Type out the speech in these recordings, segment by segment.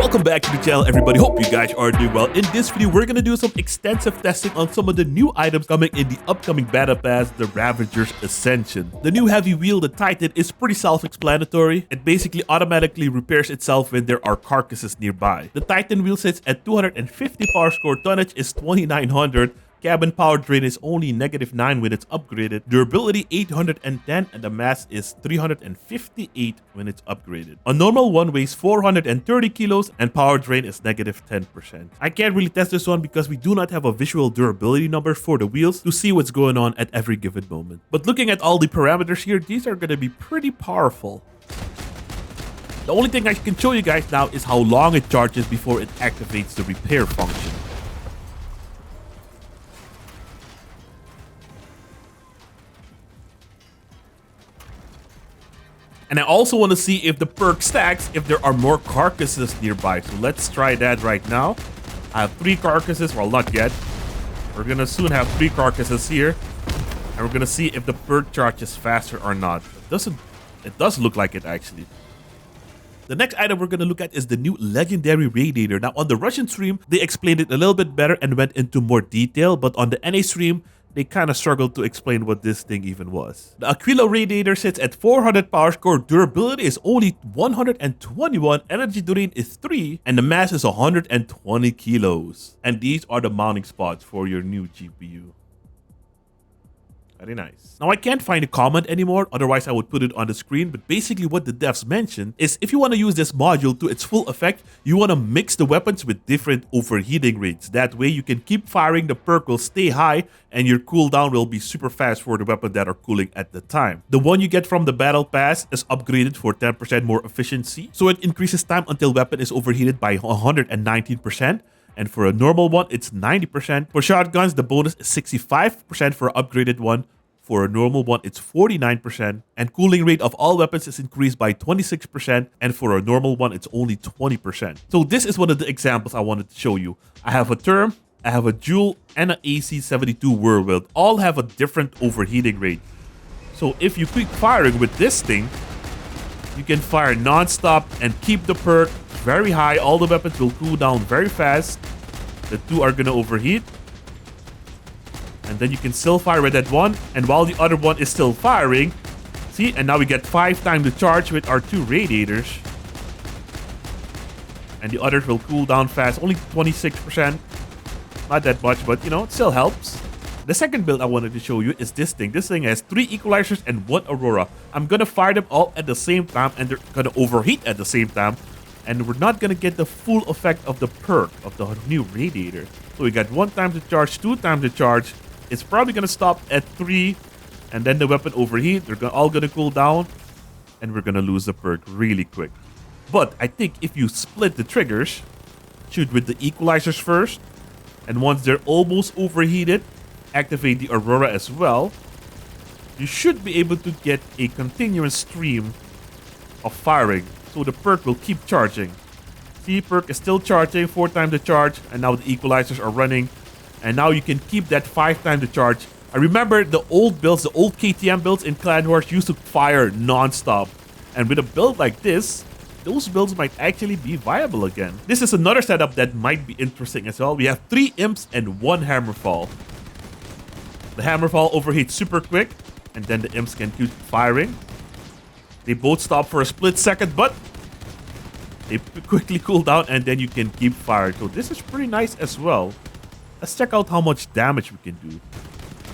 Welcome back to the channel, everybody. Hope you guys are doing well. In this video, we're gonna do some extensive testing on some of the new items coming in the upcoming BattlePass, the Ravager Ascension. The new heavy wheel, the Titan, is pretty self-explanatory. It basically automatically repairs itself when there are carcasses nearby. The Titan wheel sits at 250 power score, tonnage is 2900. Cabin power drain is only -9 when it's upgraded. Durability 810 and the mass is 358 when it's upgraded. A normal one weighs 430 kilos and power drain is -10%. I can't really test this one because we do not have a visual durability number for the wheels to see what's going on at every given moment. But looking at all the parameters here, these are going to be pretty powerful. The only thing I can show you guys now is how long it charges before it activates the repair function. And I also want to see if the perk stacks if there are more carcasses nearby. So let's try that right now. I have 3 carcasses. Well, not yet. We're going to soon have 3 carcasses here. And we're going to see if the perk charges faster or not. It does look like it, actually. The next item we're going to look at is the new legendary radiator. Now, on the Russian stream, they explained it a little bit better and went into more detail. But on the NA stream, they kind of struggled to explain what this thing even was. The Aquila radiator sits at 400 power score, durability is only 121, energy drain is 3, and the mass is 120 kilos. And these are the mounting spots for your new GPU. Very nice. Now, I can't find a comment anymore, otherwise I would put it on the screen, but basically what the devs mentioned is if you want to use this module to its full effect, you want to mix the weapons with different overheating rates. That way you can keep firing, the perk will stay high, and your cooldown will be super fast for the weapons that are cooling at the time. The one you get from the Battle Pass is upgraded for 10% more efficiency, so it increases time until weapon is overheated by 119%. And for a normal one, it's 90%. For shotguns, the bonus is 65% for an upgraded one. For a normal one, it's 49%. And cooling rate of all weapons is increased by 26%. And for a normal one, it's only 20%. So this is one of the examples I wanted to show you. I have a Term, I have a Dual, and an AC-72 Whirlwind. All have a different overheating rate. So if you keep firing with this thing, you can fire non-stop and keep the perk very high. All the weapons will cool down very fast. The 2 are gonna overheat. And then you can still fire with that one. And while the other one is still firing, see, and now we get 5 times the charge with our 2 radiators. And the others will cool down fast, only 26%. Not that much, but you know, it still helps. The second build I wanted to show you is this thing. This thing has 3 equalizers and 1 Aurora. I'm gonna fire them all at the same time and they're gonna overheat at the same time. And we're not gonna get the full effect of the perk of the new radiator. So we got 1 time the charge, 2 times the charge. It's probably gonna stop at 3, and then the weapon overheat. They're all gonna cool down, and we're gonna lose the perk really quick. But I think if you split the triggers, shoot with the equalizers first, and once they're almost overheated, activate the Aurora as well, you should be able to get a continuous stream of firing. So the perk will keep charging. See, perk is still charging, 4 times the charge, and now the equalizers are running. And now you can keep that 5 times the charge. I remember the old builds, the old KTM builds in Clan Wars used to fire non-stop. And with a build like this, those builds might actually be viable again. This is another setup that might be interesting as well. We have 3 imps and 1 hammerfall. The hammerfall overheats super quick, and then the imps can keep firing. They both stop for a split second, but they quickly cool down and then you can keep firing. So this is pretty nice as well. Let's check out how much damage we can do.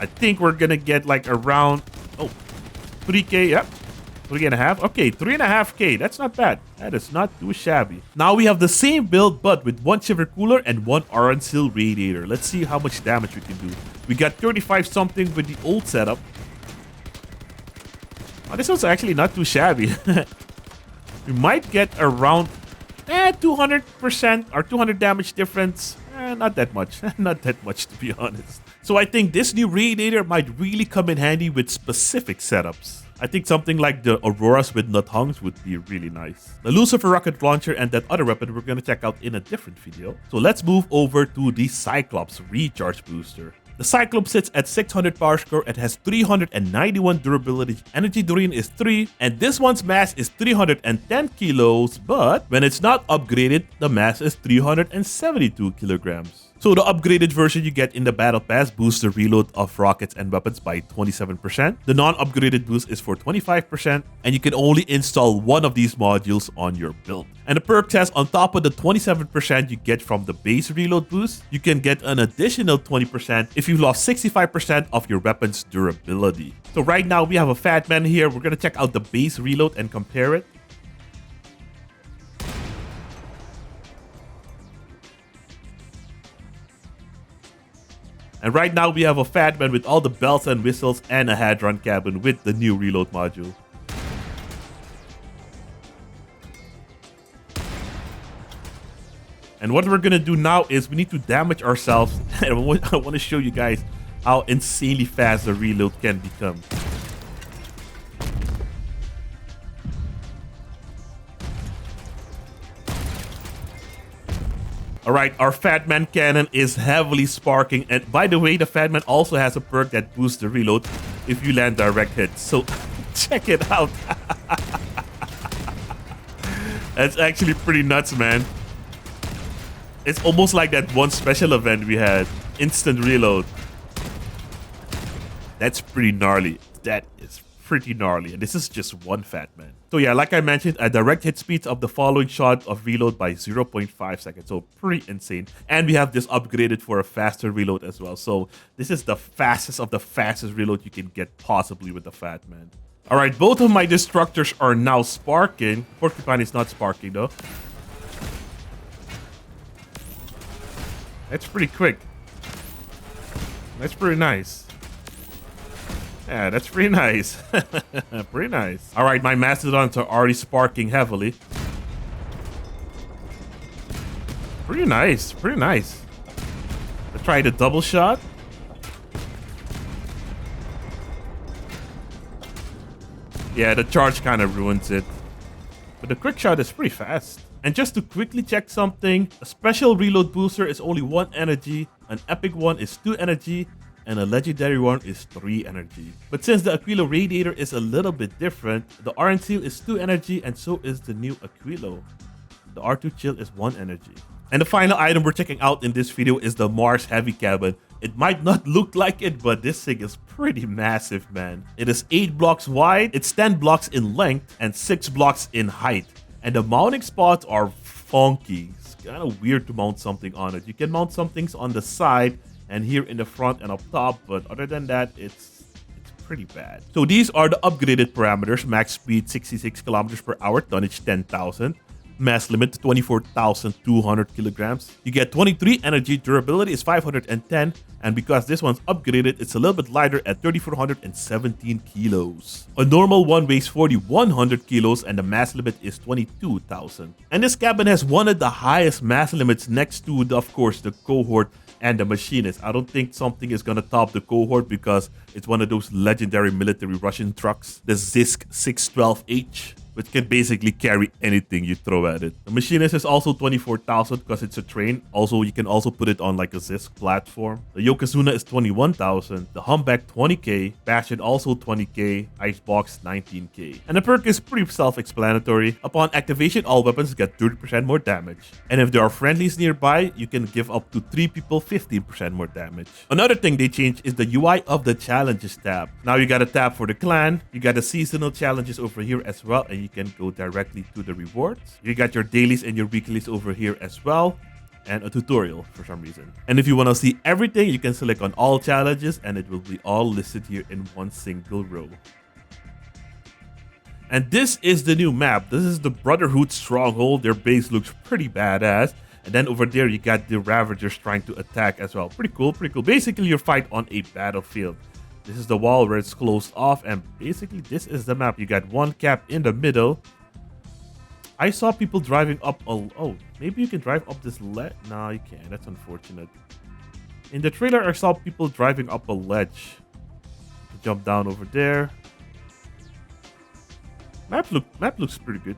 I think we're gonna get like around 3k, yep. 3.5. Okay, 3.5k. That's not bad. That is not too shabby. Now we have the same build, but with 1 shiver cooler and 1 Orange Seal radiator. Let's see how much damage we can do. We got 35 something with the old setup. Oh, this one's actually not too shabby. We might get around 200% or 200 damage difference. Not that much. Not that much, to be honest. So I think this new radiator might really come in handy with specific setups. I think something like the Auroras with Nuthungs would be really nice. The Lucifer rocket launcher and that other weapon we're going to check out in a different video. So let's move over to the Cyclops recharge booster. The Cyclops sits at 600 power score and has 391 durability. Energy drain is 3, and this one's mass is 310 kilos, but when it's not upgraded, the mass is 372 kilograms. So the upgraded version you get in the Battle Pass boosts the reload of rockets and weapons by 27%. The non-upgraded boost is for 25%, and you can only install one of these modules on your build. And the perk test, on top of the 27% you get from the base reload boost, you can get an additional 20% if you lost 65% of your weapon's durability. So right now we have a Fat Man here. We're gonna check out the base reload and compare it. And right now we have a Fat Man with all the bells and whistles and a Hadron cabin with the new reload module. And what we're gonna do now is we need to damage ourselves. And I want to show you guys how insanely fast the reload can become. Alright, our Fat Man cannon is heavily sparking, and by the way, the Fat Man also has a perk that boosts the reload if you land direct hits. So check it out. That's actually pretty nuts, man. It's almost like that one special event we had, instant reload. That's pretty gnarly. That is pretty gnarly, and this is just one Fat Man. So yeah, like I mentioned, a direct hit speeds up the following shot of reload by 0.5 seconds. So pretty insane. And we have this upgraded for a faster reload as well. So this is the fastest of the fastest reload you can get possibly with the Fat Man. All right, both of my destructors are now sparking. Porcupine is not sparking though. That's pretty quick. That's pretty nice. Yeah, that's pretty nice. Pretty nice. All right, my Mastodons are already sparking heavily. Pretty nice. Pretty nice. Let's try the double shot. Yeah, the charge kind of ruins it. But the quick shot is pretty fast. And just to quickly check something, a special reload booster is only 1 energy, an epic one is 2 energy, and a legendary one is 3 energy. But since the Aquilo Radiator is a little bit different, the Orange Seal is 2 energy and so is the new Aquilo. The R2 Chill is 1 energy. And the final item we're checking out in this video is the Mars Heavy Cabin. It might not look like it, but this thing is pretty massive, man. It is 8 blocks wide, it's 10 blocks in length, and 6 blocks in height. And the mounting spots are funky. It's kind of weird to mount something on it. You can mount some things on the side and here in the front and up top, but other than that, it's pretty bad. So these are the upgraded parameters: max speed 66 kilometers per hour, tonnage 10,000, mass limit 24,200 kilograms. You get 23 energy, durability is 510, and because this one's upgraded, it's a little bit lighter at 3,417 kilos. A normal one weighs 4,100 kilos and the mass limit is 22,000. And this cabin has one of the highest mass limits next to, of course, the cohort and the machinist. I don't think something is gonna top the cohort because it's one of those legendary military Russian trucks, the Zisk 612H, which can basically carry anything you throw at it. The machinist is also 24,000 because it's a train. Also, you can also put it on like a Zisk platform. The Yokozuna is 21,000. The Humpback 20k. Bastion also 20k. Icebox 19k. And the perk is pretty self-explanatory. Upon activation, all weapons get 30% more damage. And if there are friendlies nearby, you can give up to 3 people 15% more damage. Another thing they changed is the UI of the challenges tab. Now you got a tab for the clan. You got the seasonal challenges over here as well, and you can go directly to the rewards. You got your dailies and your weeklies over here as well, and a tutorial for some reason. And if you want to see everything, you can select on all challenges and it will be all listed here in one single row. And this is the new map. This is the Brotherhood Stronghold. Their base looks pretty badass. And then over there, you got the Ravagers trying to attack as well. Pretty cool, pretty cool. Basically, you fight on a battlefield. This is the wall where it's closed off, and basically this is the map. You got one cap in the middle. I saw people driving up oh, maybe you can drive up this ledge. No, you can't. That's unfortunate. In the trailer, I saw people driving up a ledge. Jump down over there. Map looks pretty good.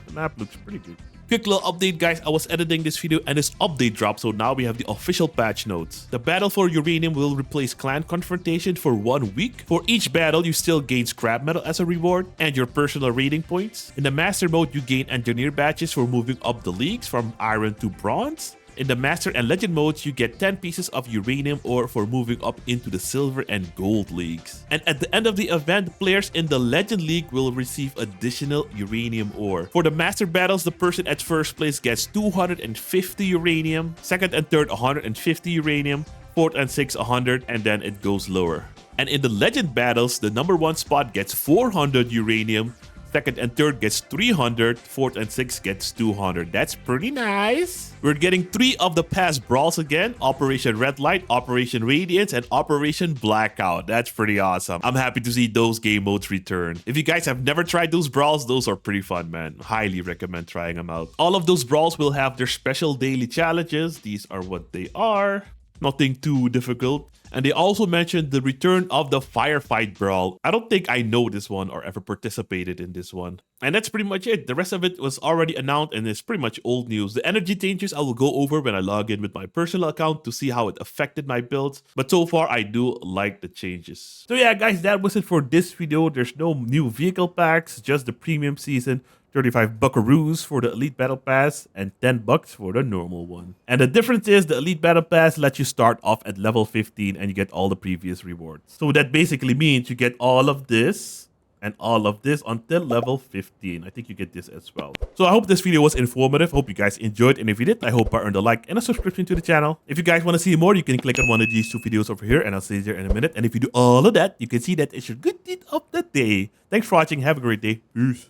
The map looks pretty good. Quick little update, guys. I was editing this video and this update dropped, so now we have the official patch notes. The battle for uranium will replace clan confrontation for 1 week. For each battle, you still gain scrap metal as a reward and your personal rating points. In the master mode, you gain engineer badges for moving up the leagues from iron to bronze. In the Master and Legend modes, you get 10 pieces of uranium ore for moving up into the silver and gold leagues. And at the end of the event, players in the Legend League will receive additional uranium ore. For the Master battles, the person at first place gets 250 uranium, second and third 150 uranium, fourth and sixth 100, and then it goes lower. And in the Legend battles, the number 1 spot gets 400 uranium, second and third gets 300, fourth and sixth gets 200. That's pretty nice. We're getting 3 of the past brawls again: Operation Red Light, Operation Radiance, and Operation Blackout. That's pretty awesome. I'm happy to see those game modes return. If you guys have never tried those brawls, those are pretty fun, man. Highly recommend trying them out. All of those brawls will have their special daily challenges. These are what they are. Nothing too difficult. And they also mentioned the return of the Firefight Brawl. I don't think I know this one or ever participated in this one. And that's pretty much it. The rest of it was already announced and is pretty much old news. The energy changes I will go over when I log in with my personal account to see how it affected my builds. But so far, I do like the changes. So yeah, guys, that was it for this video. There's no new vehicle packs, just the premium season. 35 buckaroos for the Elite Battle Pass and 10 bucks for the normal one. And the difference is the Elite Battle Pass lets you start off at level 15 and you get all the previous rewards. So that basically means you get all of this and all of this until level 15. I think you get this as well. So I hope this video was informative. Hope you guys enjoyed. And if you did, I hope I earned a like and a subscription to the channel. If you guys want to see more, you can click on one of these 2 videos over here and I'll see you there in a minute. And if you do all of that, you can see that it's your good deed of the day. Thanks for watching. Have a great day. Peace.